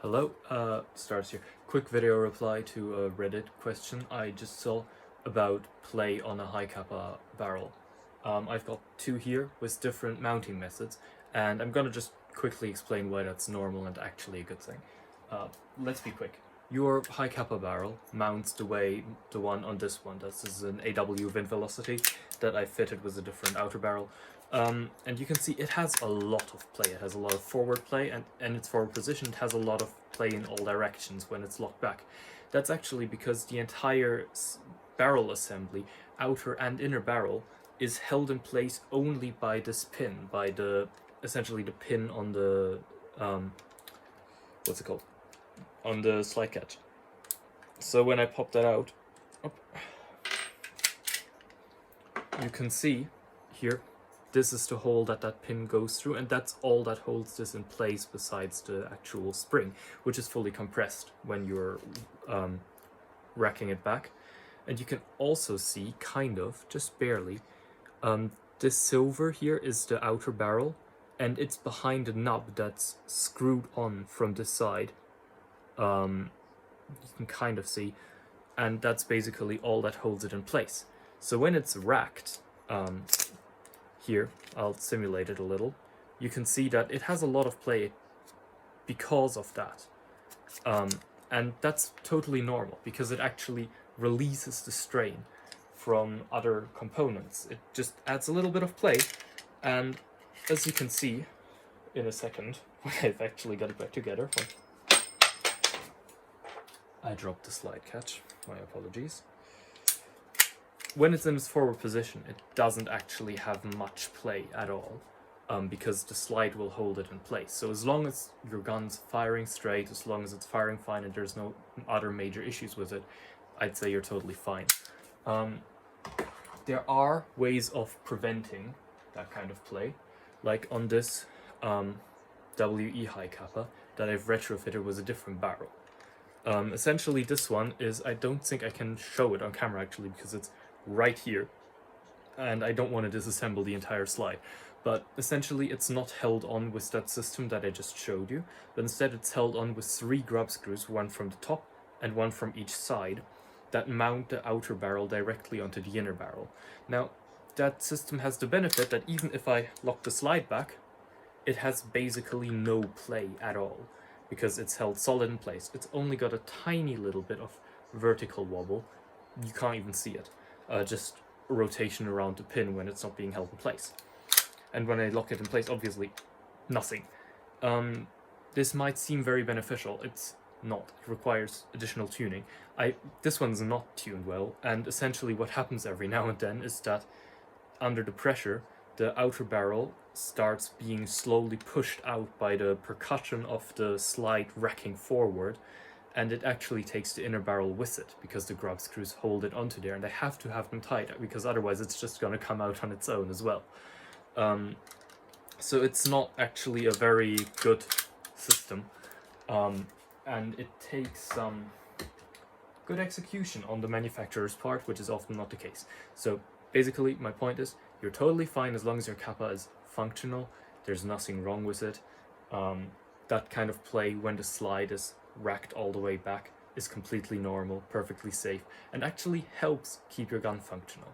Hello, Stars here. Quick video reply to a Reddit question I just saw about play on a high Capa barrel. I've got two here with different mounting methods, and I'm gonna just quickly explain why that's normal and actually a good thing. Let's be quick. Your high Capa barrel mounts the way the one on this one. This is an AW Wind Velocity that I fitted with a different outer barrel. And you can see it has a lot of play. It has a lot of forward play, and its forward position it has a lot of play in all directions when it's locked back. That's actually because the entire barrel assembly, outer and inner barrel, is held in place only by this pin, by essentially the pin on the what's it called? On the slide catch. So when I pop that out, you can see here, this is the hole that pin goes through, and that's all that holds this in place besides the actual spring, which is fully compressed when you're racking it back. And you can also see, kind of, just barely, this silver here is the outer barrel, and it's behind the nub that's screwed on from this side. You can kind of see, and that's basically all that holds it in place. So when it's racked, here, I'll simulate it a little, you can see that it has a lot of play because of that. And that's totally normal, because it actually releases the strain from other components. It just adds a little bit of play, and as you can see in a second, when I've actually got it back together, I dropped the slide catch, my apologies. When it's in its forward position, it doesn't actually have much play at all, because the slide will hold it in place. So as long as your gun's firing straight, as long as it's firing fine and there's no other major issues with it, I'd say you're totally fine. There are ways of preventing that kind of play, like on this WE high Capa that I've retrofitted with a different barrel. Essentially this one is, I don't think I can show it on camera actually because it's right here and I don't want to disassemble the entire slide, but essentially it's not held on with that system that I just showed you, but instead it's held on with 3 grub screws, one from the top and one from each side, that mount the outer barrel directly onto the inner barrel. Now that system has the benefit that even if I lock the slide back, it has basically no play at all, because it's held solid in place. It's only got a tiny little bit of vertical wobble. You can't even see it. Just rotation around the pin when it's not being held in place. And when I lock it in place, obviously, nothing. This might seem very beneficial. It's not. It requires additional tuning. This one's not tuned well, and essentially what happens every now and then is that under the pressure, the outer barrel starts being slowly pushed out by the percussion of the slide racking forward, and it actually takes the inner barrel with it because the grub screws hold it onto there, and they have to have them tight because otherwise it's just going to come out on its own as well. So it's not actually a very good system, and it takes some good execution on the manufacturer's part, which is often not the case. So basically my point is, you're totally fine as long as your Capa is functional. There's nothing wrong with it. That kind of play when the slide is racked all the way back is completely normal, perfectly safe, and actually helps keep your gun functional.